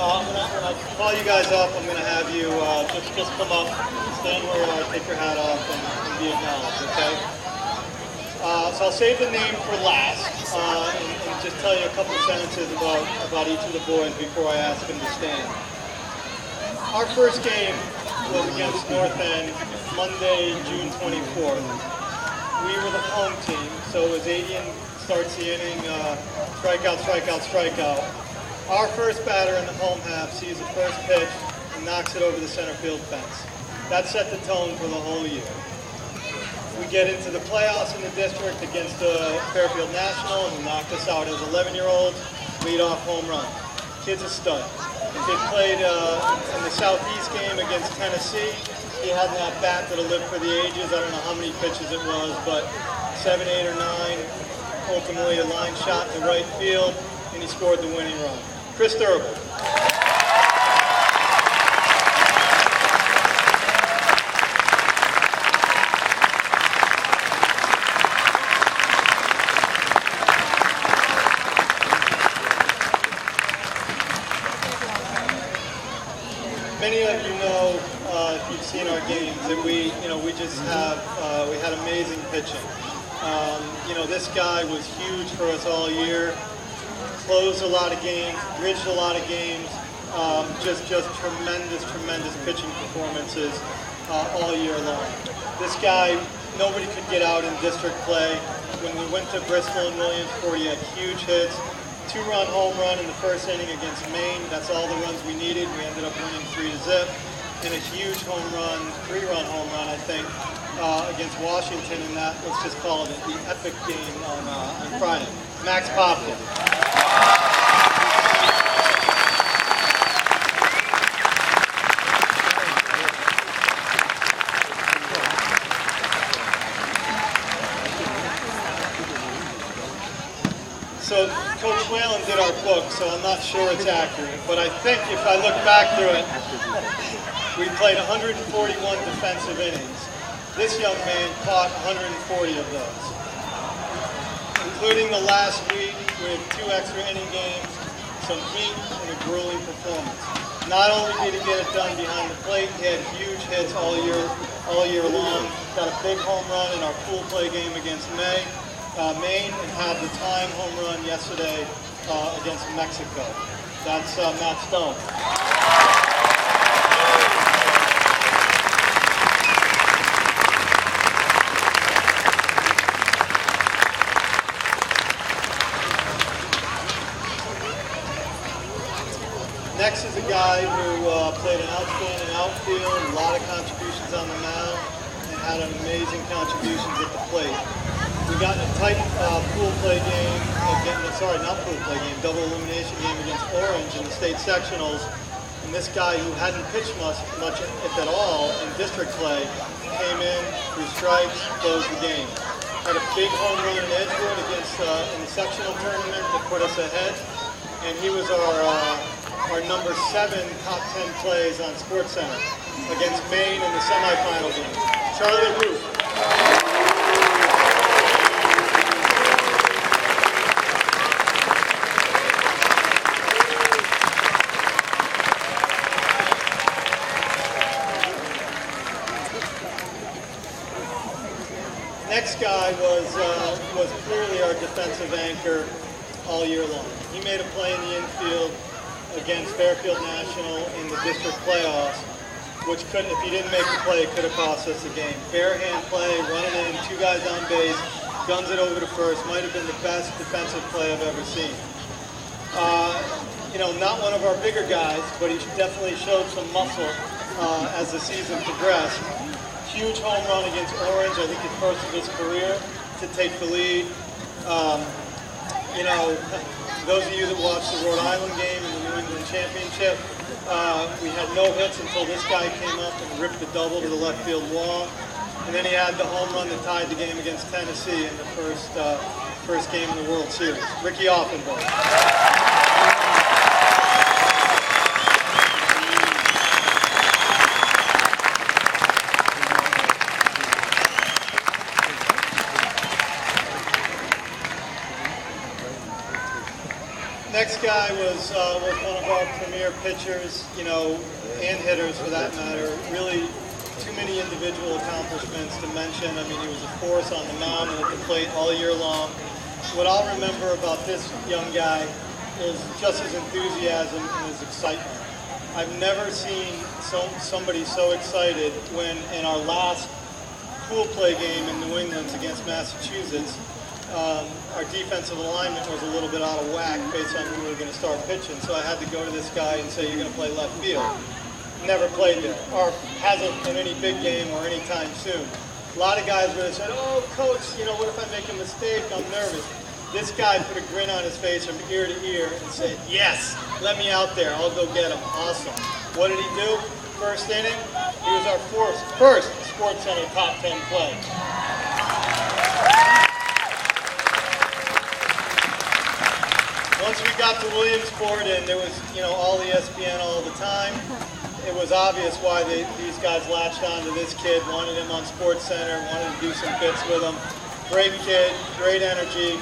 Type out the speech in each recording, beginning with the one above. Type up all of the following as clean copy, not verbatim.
When I call you guys up, I'm gonna have you just come up, stand where you are, take your hat off, and be acknowledged. Okay. So I'll save the name for last, and just tell you a couple sentences about each of the boys before I ask them to stand. Our first game was against North End, Monday, June 24th. We were the home team, so it was Adian starts the inning, strikeout, strikeout, strikeout. Our first batter in the home half sees the first pitch and knocks it over the center field fence. That set the tone for the whole year. We get into the playoffs in the district against Fairfield National, and he knocked us out as 11-year-olds, lead-off home run. Kid's a stud. The kid played in the Southeast game against Tennessee. He had that bat that'll live for the ages. I don't know how many pitches it was, but 7, 8, or 9. Ultimately, a line shot to right field, and he scored the winning run. Chris Thurber. Many of you know, if you've seen our games, that we had amazing pitching. This guy was huge for us all year. Closed a lot of games, bridged a lot of games. Just tremendous pitching performances all year long. This guy, nobody could get out in district play. When we went to Bristol and Williamsport, he had huge hits. 2-run home run in the first inning against Maine. That's all the runs we needed. We ended up winning 3-0. And a huge home run, 3-run home run, I think, against Washington in that, let's just call it the epic game on Friday. Max Popkin. So Coach Whalen did our book, so I'm not sure it's accurate, but I think if I look back through it, we played 141 defensive innings. This young man caught 140 of those, including the last week with 2 extra inning games, some heat, and a grueling performance. Not only did he get it done behind the plate, he had huge hits all year long. Got a big home run in our pool play game against Maine, and had the tying home run yesterday against Mexico. That's Matt Stone. Next is a guy who played an outstanding outfield, a lot of contributions on the mound, and had an amazing contributions at the plate. We got in a tight pool play game, double elimination game against Orange in the state sectionals. And this guy who hadn't pitched much if at all in district play came in, threw strikes, closed the game. Had a big home run in Edgewood against in the sectional tournament that put us ahead. And he was our number 7 top 10 plays on SportsCenter against Maine in the semifinal game. Charlie LaRue. Next guy was clearly our defensive anchor all year long. He made a play in the infield against Fairfield National in the district playoffs, which couldn't, if he didn't make the play, it could have cost us the game. Bare hand play, running in, 2 guys on base, guns it over to first. Might have been the best defensive play I've ever seen. Not one of our bigger guys, but he definitely showed some muscle as the season progressed. Huge home run against Orange, I think his first of his career, to take the lead. Those of you that watched the Rhode Island game in the New England Championship, we had no hits until this guy came up and ripped the double to the left field wall. And then he had the home run that tied the game against Tennessee in the first game in the World Series. Ricky Offenberg. Next guy guy was one of our premier pitchers, you know, and hitters for that matter. Really, too many individual accomplishments to mention. I mean, he was a force on the mound and at the plate all year long. What I'll remember about this young guy is just his enthusiasm and his excitement. I've never seen somebody so excited when in our last pool play game in New England against Massachusetts, our defensive alignment was a little bit out of whack based on who we were going to start pitching. So I had to go to this guy and say, you're going to play left field. Never played there, or hasn't in any big game or any time soon. A lot of guys would have said, oh, coach, you know, what if I make a mistake? I'm nervous. This guy put a grin on his face from ear to ear and said, yes, let me out there. I'll go get him. Awesome. What did he do? First inning, he was our first Sports Center top 10 play. Once we got to Williamsport and there was, you know, all ESPN all the time, it was obvious why these guys latched on to this kid, wanted him on Sports Center, wanted to do some bits with him. Great kid, great energy,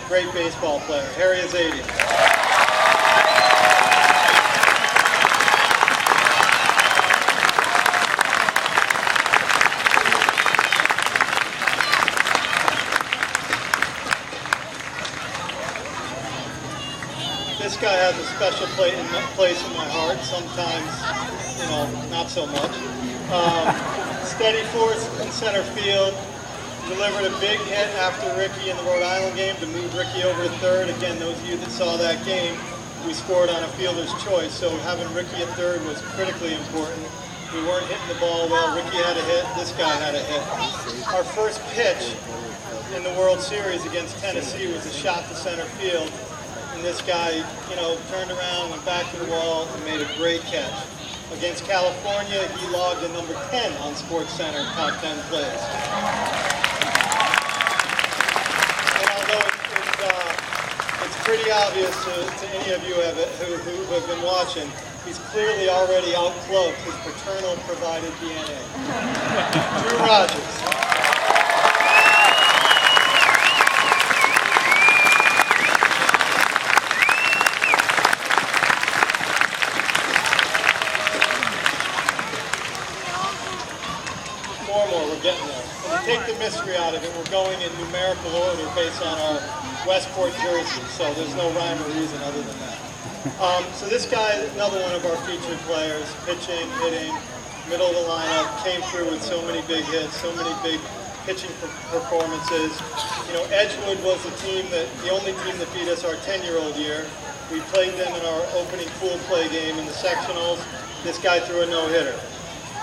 great baseball player. Harry Azadian. This guy has a special place in my heart. Sometimes, you know, not so much. Steady force in center field. Delivered a big hit after Ricky in the Rhode Island game to move Ricky over to third. Again, those of you that saw that game, we scored on a fielder's choice. So having Ricky at third was critically important. We weren't hitting the ball well. Ricky had a hit. This guy had a hit. Our first pitch in the World Series against Tennessee was a shot to center field. And this guy, you know, turned around, went back to the wall, and made a great catch. Against California, he logged a number 10 on Sports Center top 10 plays. And although it's pretty obvious to any of you who have been watching, he's clearly already outcloaked his paternal provided DNA. Drew Rogers. We're getting there. And to take the mystery out of it, we're going in numerical order based on our Westport jersey, so there's no rhyme or reason other than that. So this guy, another one of our featured players, pitching, hitting, middle of the lineup, came through with so many big hits, so many big pitching performances. You know, Edgewood was the only team that beat us our 10-year-old year. We played them in our opening pool play game in the sectionals. This guy threw a no-hitter.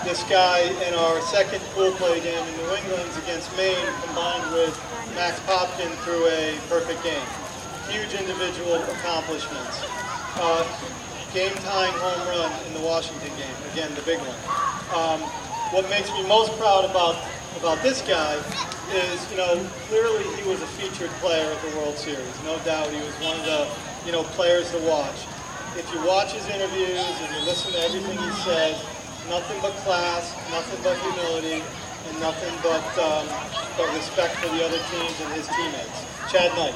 This guy in our second pool play game in New England against Maine, combined with Max Popkin, threw a perfect game. Huge individual accomplishments. Game-tying home run in the Washington game, again, the big one. What makes me most proud about this guy is, you know, clearly he was a featured player at the World Series. No doubt he was one of the, you know, players to watch. If you watch his interviews and you listen to everything he says, nothing but class, nothing but humility, and nothing but respect for the other teams and his teammates. Chad Knight.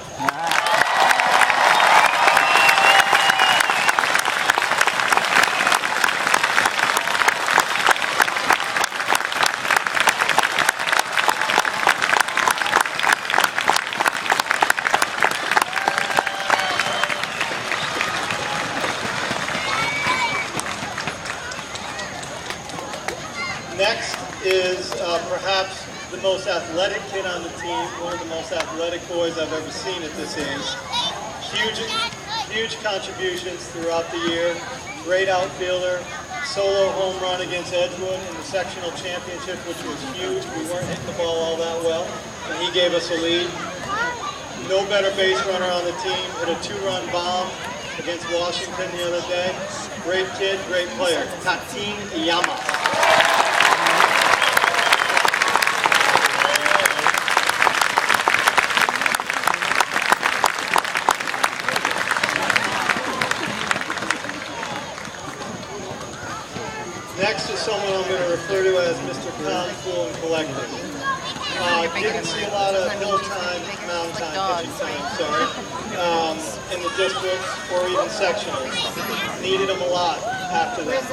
Next is perhaps the most athletic kid on the team, one of the most athletic boys I've ever seen at this age. Huge contributions throughout the year. Great outfielder. Solo home run against Edgewood in the sectional championship, which was huge. We weren't hitting the ball all that well, and he gave us a lead. No better base runner on the team. Hit a 2-run bomb against Washington the other day. Great kid, great player. Tatin Iyama. Next is someone I'm going to refer to as Mr. Calm, Cool, and Collected. Didn't see a lot of hill time, mound time, pitching time, sorry. in the districts or even sectionals. Needed him a lot after that.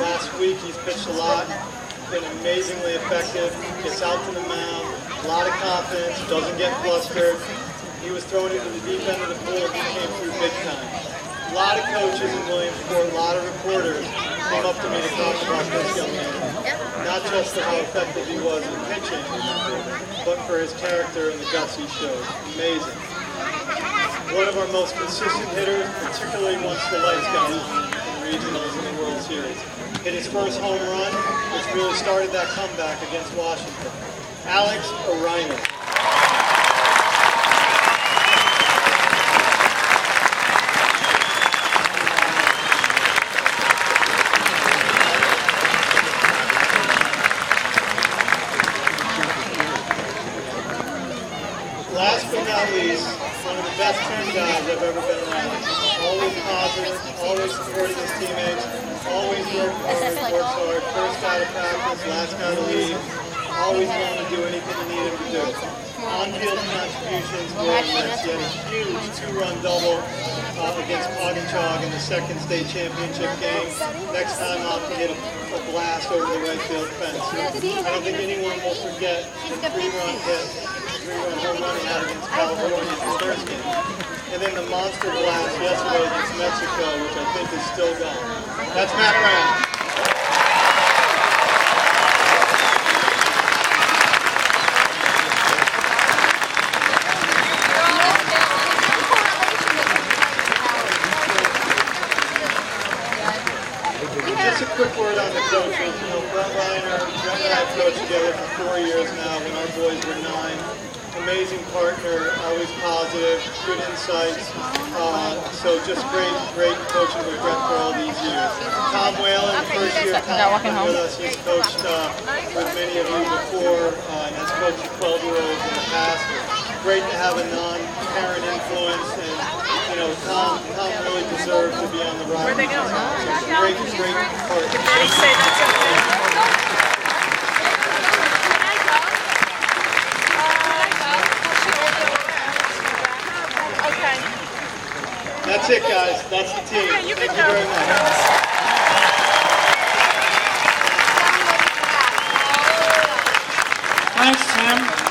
Last week he's pitched a lot, been amazingly effective, gets out to the mound, a lot of confidence, doesn't get flustered. He was thrown into the deep end of the pool and he came through big time. A lot of coaches in Williamsport, a lot of reporters came up to me to talk about this young man. Not just for how effective he was in pitching, but for his character and the guts he showed. Amazing. One of our most consistent hitters, particularly once the lights got on in regionals and the World Series. Hit his first home run, which really started that comeback against Washington. Alex O'Reilly. Last but not least, one of the best 10 guys I've ever been around. Always positive, always supporting his teammates, always works hard, first guy to practice, last guy to leave, always willing to do anything you need him to do. On-field contributions were immense. He had a huge 2-run double against Poggenchog in the second state championship game. Next time out to hit a blast over the right field fence. I don't think anyone will forget the 3-run hit. 3-run home run he had against California his first game. And then the monster blast yesterday against Mexico, which I think is still going. That's Matt Brown. Just a quick word on the coaches. You know, Brett and I have coached together for 4 years now when our boys were 9. Amazing partner, always positive, good insights. So just great coaching with Brett for all these years. Tom Whalen, first year Tom been with us. He's coached with many of you before and has coached 12-year-olds in the past. Great to have a non-parent influence, and you know, Tom really deserves to be on the ride. Where are they going? Great partner. Did they say that's okay? That's it, guys. That's the team. Okay, you Thank can you go. very much. Thanks, Tim.